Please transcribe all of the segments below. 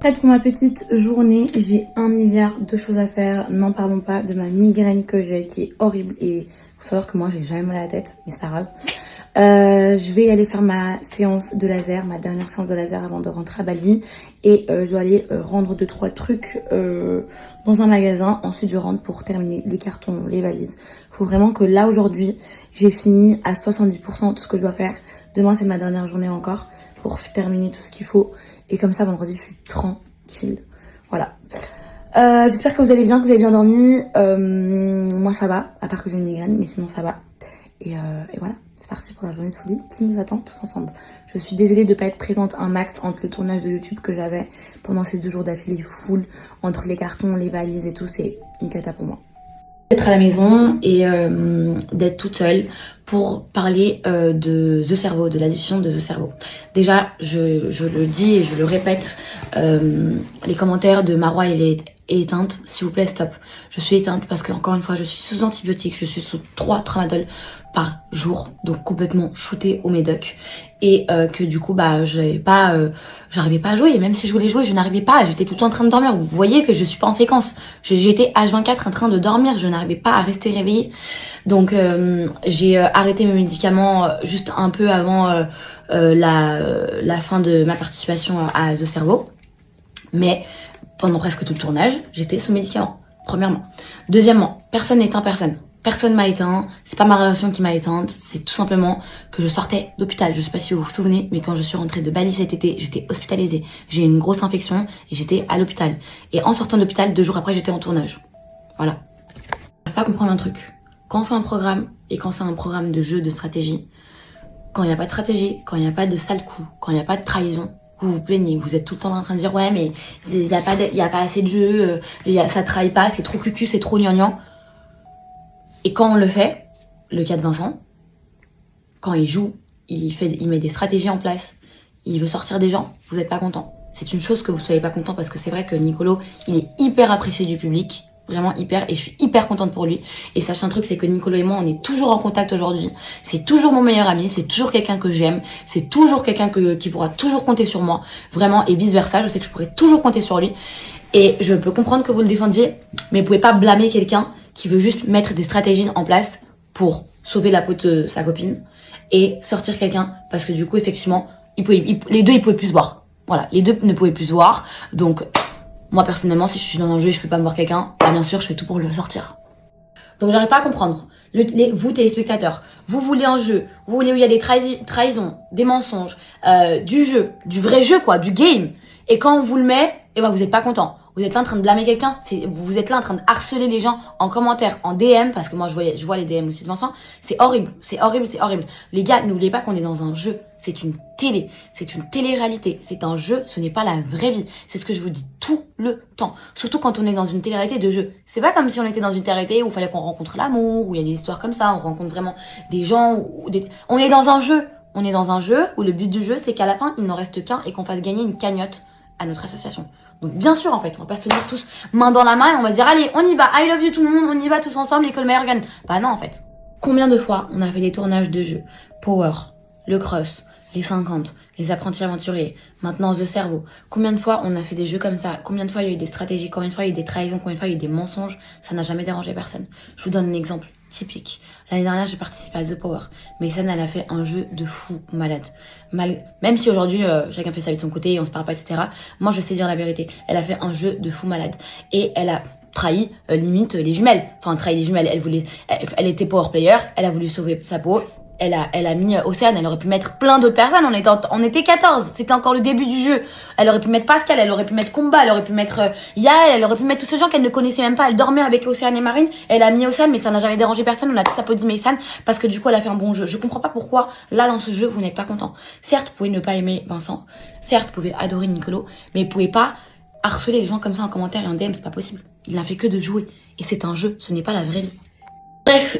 Prête pour ma petite journée, j'ai 1 milliard de choses à faire. N'en parlons pas de ma migraine que j'ai qui est horrible et faut savoir que moi j'ai jamais mal à la tête, mais c'est pas grave. Je vais aller faire ma séance de laser, ma dernière séance de laser avant de rentrer à Bali et je dois aller rendre 2-3 trucs dans un magasin. Ensuite je rentre pour terminer les cartons, les valises. Faut vraiment que là aujourd'hui j'ai fini à 70% de ce que je dois faire. Demain c'est ma dernière journée encore pour terminer tout ce qu'il faut. Et comme ça, vendredi, je suis tranquille. Voilà. J'espère que vous allez bien, que vous avez bien dormi. Moi, ça va, à part que j'ai une migraine, mais sinon, ça va. Et voilà, c'est parti pour la journée de folie qui nous attend tous ensemble. Je suis désolée de ne pas être présente un max entre le tournage de YouTube que j'avais pendant ces 2 jours d'affilée full, entre les cartons, les valises et tout. C'est une cata pour moi. D'être à la maison et d'être toute seule pour parler de The Cerveau, de la diffusion de The Cerveau. Déjà, je le dis et je le répète, les commentaires de Marwa est éteinte, s'il vous plaît, stop. Je suis éteinte parce que, encore une fois, je suis sous antibiotiques, je suis sous 3 tramadol par jour, donc complètement shootée au médoc. Et que du coup, bah, j'arrivais pas à jouer. Et même si je voulais jouer, je n'arrivais pas. J'étais tout le temps en train de dormir. Vous voyez que je suis pas en séquence. J'étais H24 en train de dormir. Je n'arrivais pas à rester réveillée. Donc, j'ai arrêté mes médicaments juste un peu avant la fin de ma participation à The Cerveau. Mais pendant presque tout le tournage, j'étais sous médicaments. Premièrement. Deuxièmement, personne n'éteint personne. Personne m'a éteint, c'est pas ma relation qui m'a éteinte, c'est tout simplement que je sortais d'hôpital. Je sais pas si vous vous souvenez, mais quand je suis rentrée de Bali cet été, j'étais hospitalisée. J'ai eu une grosse infection et j'étais à l'hôpital. Et en sortant de l'hôpital, 2 jours après, j'étais en tournage. Voilà. Je peux pas comprendre un truc. Quand on fait un programme, et quand c'est un programme de jeu, de stratégie, quand il n'y a pas de stratégie, quand il n'y a pas de sale coup, quand il n'y a pas de trahison, vous vous plaignez, vous êtes tout le temps en train de dire ouais mais il y a pas assez de jeu, ça trahit pas, c'est trop cucu, c'est trop gnangnan. Et quand on le fait, le cas de Vincent, quand il joue, il met des stratégies en place, il veut sortir des gens, vous n'êtes pas content. C'est une chose que vous ne soyez pas content parce que c'est vrai que Nicolo, il est hyper apprécié du public, vraiment hyper, et je suis hyper contente pour lui. Et sachez un truc, c'est que Nicolo et moi, on est toujours en contact aujourd'hui. C'est toujours mon meilleur ami, c'est toujours quelqu'un que j'aime, c'est toujours quelqu'un qui pourra toujours compter sur moi, vraiment, et vice versa. Je sais que je pourrai toujours compter sur lui. Et je peux comprendre que vous le défendiez, mais vous pouvez pas blâmer quelqu'un qui veut juste mettre des stratégies en place pour sauver la peau de sa copine et sortir quelqu'un parce que du coup effectivement les deux ils pouvaient plus se voir. Voilà, les deux ne pouvaient plus se voir. Donc moi personnellement, si je suis dans un jeu et je peux pas me voir quelqu'un, bah, bien sûr je fais tout pour le sortir. Donc j'arrive pas à comprendre. Vous téléspectateurs, vous voulez un jeu, vous voulez où il y a des trahisons, des mensonges, du jeu, du vrai jeu quoi, du game. Et quand on vous le met, et ben vous êtes pas content. Vous êtes là en train de blâmer quelqu'un, vous êtes là en train de harceler les gens en commentaire, en DM, parce que moi je vois les DM aussi de Vincent. C'est horrible, c'est horrible, c'est horrible. Les gars, n'oubliez pas qu'on est dans un jeu. C'est une télé-réalité. C'est un jeu, ce n'est pas la vraie vie. C'est ce que je vous dis tout le temps. Surtout quand on est dans une télé-réalité de jeu. C'est pas comme si on était dans une télé-réalité où il fallait qu'on rencontre l'amour, où il y a des histoires comme ça, on rencontre vraiment des gens. On est dans un jeu. On est dans un jeu où le but du jeu, c'est qu'à la fin, il n'en reste qu'un et qu'on fasse gagner une cagnotte à notre association. Donc bien sûr en fait, on va pas se tenir tous main dans la main et on va se dire allez on y va, I love you tout le monde, on y va tous ensemble, l'école meilleure gagne. Bah non en fait. Combien de fois on a fait des tournages de jeux, Power, le Cross, les 50, les apprentis aventuriers, maintenant The Cerveau. Combien de fois on a fait des jeux comme ça, combien de fois il y a eu des stratégies, combien de fois il y a eu des trahisons, combien de fois il y a eu des mensonges, ça n'a jamais dérangé personne. Je vous donne un exemple typique. L'année dernière, j'ai participé à The Power. Mason, elle a fait un jeu de fou malade. Même si aujourd'hui, chacun fait sa vie de son côté et on se parle pas, etc. Moi, je sais dire la vérité. Elle a fait un jeu de fou malade. Et elle a trahi, limite, les jumelles. Enfin, trahi les jumelles. Elle était power player. Elle a voulu sauver sa peau. Elle a mis Océane, elle aurait pu mettre plein d'autres personnes, on était 14, c'était encore le début du jeu. Elle aurait pu mettre Pascal, elle aurait pu mettre Comba, elle aurait pu mettre Yael, elle aurait pu mettre tous ces gens qu'elle ne connaissait même pas. Elle dormait avec Océane et Marine, elle a mis Océane, mais ça n'a jamais dérangé personne, on a tous applaudi Mason parce que du coup elle a fait un bon jeu. Je comprends pas pourquoi, là dans ce jeu, vous n'êtes pas content. Certes, vous pouvez ne pas aimer Vincent, certes, vous pouvez adorer Nicolo, mais vous pouvez pas harceler les gens comme ça en commentaire et en DM, c'est pas possible. Il n'a fait que de jouer, et c'est un jeu, ce n'est pas la vraie vie. Bref,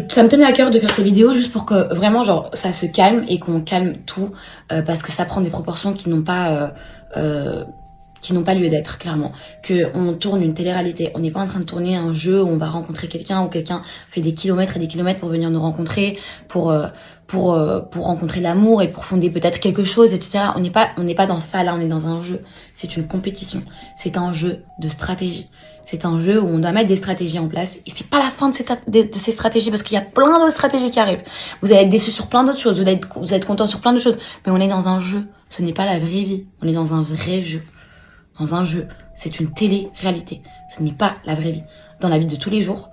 ça me tenait à cœur de faire ces vidéos juste pour que vraiment genre ça se calme et qu'on calme tout parce que ça prend des proportions qui n'ont pas lieu d'être clairement. Que on tourne une télé-réalité, on n'est pas en train de tourner un jeu où on va rencontrer quelqu'un ou quelqu'un fait des kilomètres et des kilomètres pour venir nous rencontrer, pour pour rencontrer l'amour et pour fonder peut-être quelque chose, etc. On n'est pas dans ça, là, on est dans un jeu. C'est une compétition. C'est un jeu de stratégie. C'est un jeu où on doit mettre des stratégies en place. Et c'est pas la fin de ces stratégies parce qu'il y a plein d'autres stratégies qui arrivent. Vous allez être déçus sur plein d'autres choses. Vous allez être content sur plein de choses. Mais on est dans un jeu. Ce n'est pas la vraie vie. On est dans un vrai jeu. Dans un jeu. C'est une télé-réalité. Ce n'est pas la vraie vie. Dans la vie de tous les jours,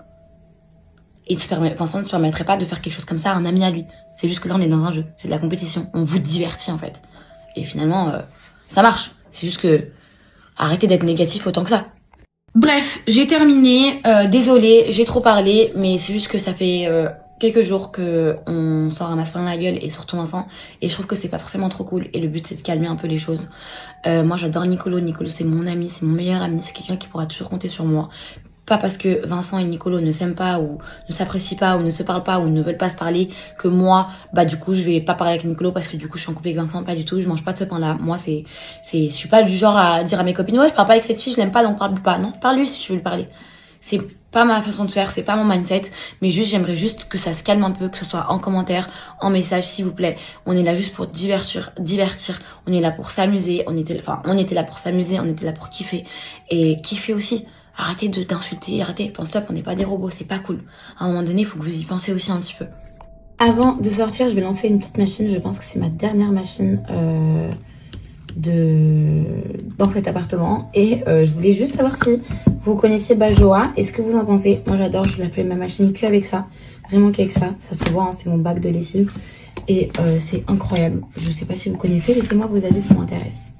Vincent ne se permettrait pas de faire quelque chose comme ça à un ami à lui. C'est juste que là, on est dans un jeu. C'est de la compétition. On vous divertit, en fait. Et finalement, ça marche. C'est juste que arrêtez d'être négatif autant que ça. Bref, j'ai terminé. Désolée, j'ai trop parlé. Mais c'est juste que ça fait quelques jours qu'on s'en ramasse plein la gueule. Et surtout Vincent. Et je trouve que c'est pas forcément trop cool. Et le but, c'est de calmer un peu les choses. Moi, j'adore Nicolo. Nicolo, c'est mon ami. C'est mon meilleur ami. C'est quelqu'un qui pourra toujours compter sur moi. Pas parce que Vincent et Nicolo ne s'aiment pas ou ne s'apprécient pas ou ne se parlent pas ou ne veulent pas se parler que moi, bah du coup je vais pas parler avec Nicolo parce que du coup je suis en couple avec Vincent. Pas du tout, je mange pas de ce pain là. Moi je suis pas du genre à dire à mes copines ouais je parle pas avec cette fille, je l'aime pas donc parle pas. Non, parle-lui si tu veux lui parler. C'est pas ma façon de faire, c'est pas mon mindset, mais juste j'aimerais juste que ça se calme un peu, que ce soit en commentaire, en message s'il vous plaît. On est là juste pour divertir, on est là pour s'amuser, on était là pour s'amuser, on était là pour kiffer et kiffer aussi. Arrêtez d'insulter, arrêtez, enfin stop, on n'est pas des robots, c'est pas cool. À un moment donné, il faut que vous y pensez aussi un petit peu. Avant de sortir, je vais lancer une petite machine, je pense que c'est ma dernière machine dans cet appartement. Et je voulais juste savoir si vous connaissiez Bajoa, est-ce que vous en pensez? Moi j'adore, je l'ai fait ma machine que avec ça, vraiment qu'avec ça, ça se voit, hein, c'est mon bac de lessive. Et c'est incroyable, je sais pas si vous connaissez, laissez-moi vos avis, ça m'intéresse.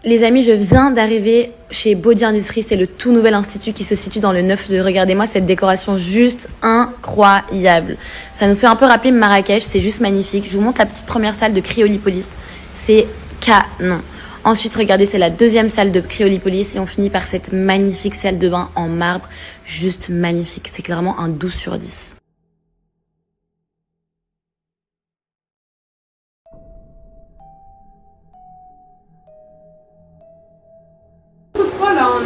Les amis, je viens d'arriver chez Body Industries, c'est le tout nouvel institut qui se situe dans le 9-2. Regardez-moi cette décoration juste incroyable. Ça nous fait un peu rappeler Marrakech, c'est juste magnifique. Je vous montre la petite première salle de Cryolipolis, c'est canon. Ensuite, regardez, c'est la deuxième salle de Cryolipolis et on finit par cette magnifique salle de bain en marbre, juste magnifique. C'est clairement un 12 sur 10.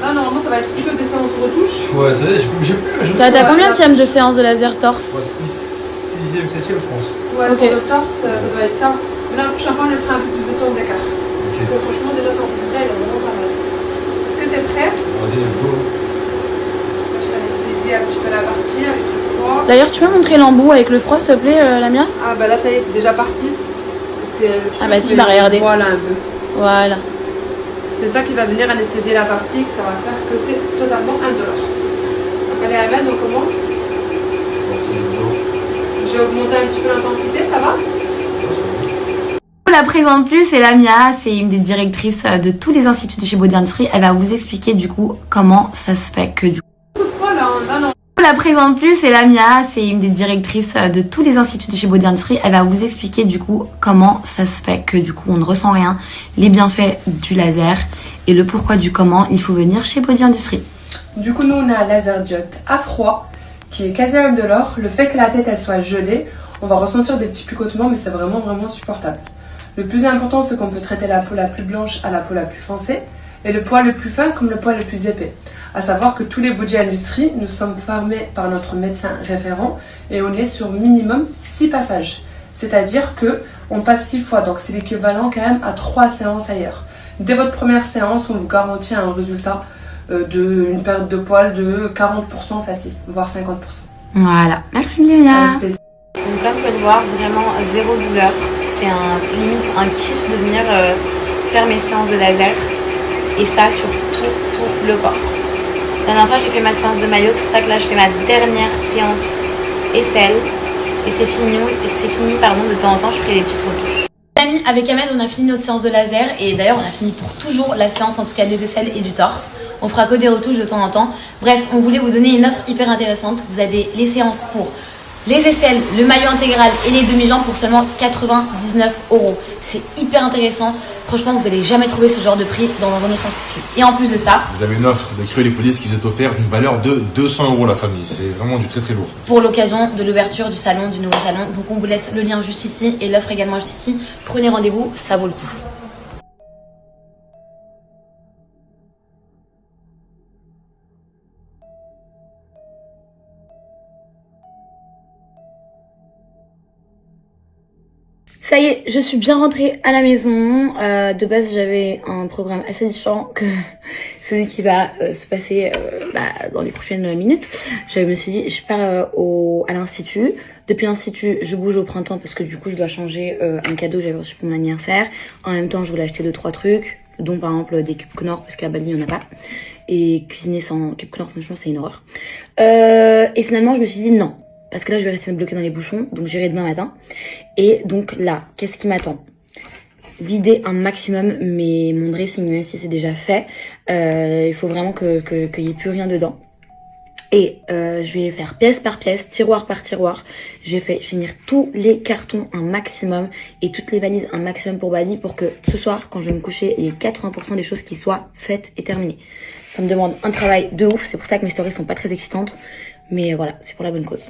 Là, normalement, ça va être plutôt des séances retouches. Ouais, ça y est, j'ai plus. T'as combien de séances de laser torse? 6ème, 7ème, je pense. Ouais, Ok. sur le torse, ça doit être ça. Mais là, la prochaine fois, on laissera un peu plus de temps d'écart. Ok. Parce que franchement, déjà, ton résultat, il est vraiment pas mal. Est-ce que t'es prêt? Vas-y, let's go. Je t'anesthésie un petit peu la partie avec le froid. D'ailleurs, tu peux montrer l'embout avec le froid, s'il te plaît, Lamia? Ah, bah là, ça y est, c'est déjà parti. Parce que le truc, Ah bah si, c'est- bah regardez. Voilà un peu. Voilà. C'est ça qui va venir anesthésier la partie, que ça va faire que c'est totalement indolore. Donc, allez, Ahmed, on commence. Vas-y, let's go. J'ai augmenté un petit peu l'intensité, ça va? Je vous la présente plus, c'est Lamia, c'est une des directrices de tous les instituts de chez Body Industries. Elle va vous expliquer du coup comment ça se fait que du coup. Voilà, non. Je vous la présente plus, c'est Lamia, c'est une des directrices de tous les instituts de chez Body Industries. Elle va vous expliquer du coup comment ça se fait que du coup on ne ressent rien, les bienfaits du laser et le pourquoi du comment il faut venir chez Body Industries. Du coup, nous, on a un laser jet à froid qui est quasi indolore. Le fait que la tête elle soit gelée, on va ressentir des petits picotements, mais c'est vraiment supportable. Le plus important, c'est qu'on peut traiter la peau la plus blanche à la peau la plus foncée et le poil le plus fin comme le poil le plus épais. À savoir que tous les Body Industries, nous sommes formés par notre médecin référent et on est sur minimum 6 passages. C'est-à-dire que on passe 6 fois, donc c'est l'équivalent quand même à 3 séances ailleurs. Dès votre première séance, on vous garantit un résultat d'une perte de poils de 40% facile, voire 50%. Voilà, merci Lamia. Avec plaisir. Donc comme vous pouvez le voir, vraiment zéro douleur. C'est limite un kiff de venir faire mes séances de laser. Et ça sur tout le corps. La dernière fois j'ai fait ma séance de maillot, c'est pour ça que là je fais ma dernière séance aisselle. Et c'est fini, de temps en temps je ferai des petites retouches. Amis, avec Amel, on a fini notre séance de laser et d'ailleurs on a fini pour toujours la séance, en tout cas des aisselles et du torse. On fera que des retouches de temps en temps. Bref, on voulait vous donner une offre hyper intéressante. Vous avez les séances pour les aisselles, le maillot intégral et les demi-jambes pour seulement 99 €. C'est hyper intéressant. Franchement, vous n'allez jamais trouver ce genre de prix dans un autre institut. Et en plus de ça, Vous avez une offre de Cryolépolis qui vous est offerte d'une valeur de 200 € la famille. C'est vraiment du très très lourd. pour l'occasion de l'ouverture du salon, du nouveau salon. Donc on vous laisse le lien juste ici et l'offre également juste ici. Prenez rendez-vous, ça vaut le coup. Ça y est, je suis bien rentrée à la maison. De base, j'avais un programme assez différent que celui qui va se passer dans les prochaines minutes. Je me suis dit, je pars à l'institut. Depuis l'institut, je bouge au printemps parce que du coup, je dois changer un cadeau que j'avais reçu pour mon anniversaire. En même temps, je voulais acheter 2-3 trucs, dont par exemple des cubes Knorr parce qu'à Bali, il n'y en a pas. Et cuisiner sans cubes Knorr, franchement, c'est une horreur. Et finalement, je me suis dit non. Parce que là, je vais rester bloquée dans les bouchons. Donc, j'irai demain matin. Et donc là, qu'est-ce qui m'attend? Vider un maximum mon dressing, même si c'est déjà fait. Il faut vraiment qu'il n'y ait plus rien dedans. Et je vais faire pièce par pièce, tiroir par tiroir. Je vais finir tous les cartons un maximum et toutes les valises un maximum pour Bali pour que ce soir, quand je vais me coucher, il y ait 80% des choses qui soient faites et terminées. Ça me demande un travail de ouf. C'est pour ça que mes stories sont pas très excitantes. Mais voilà, c'est pour la bonne cause.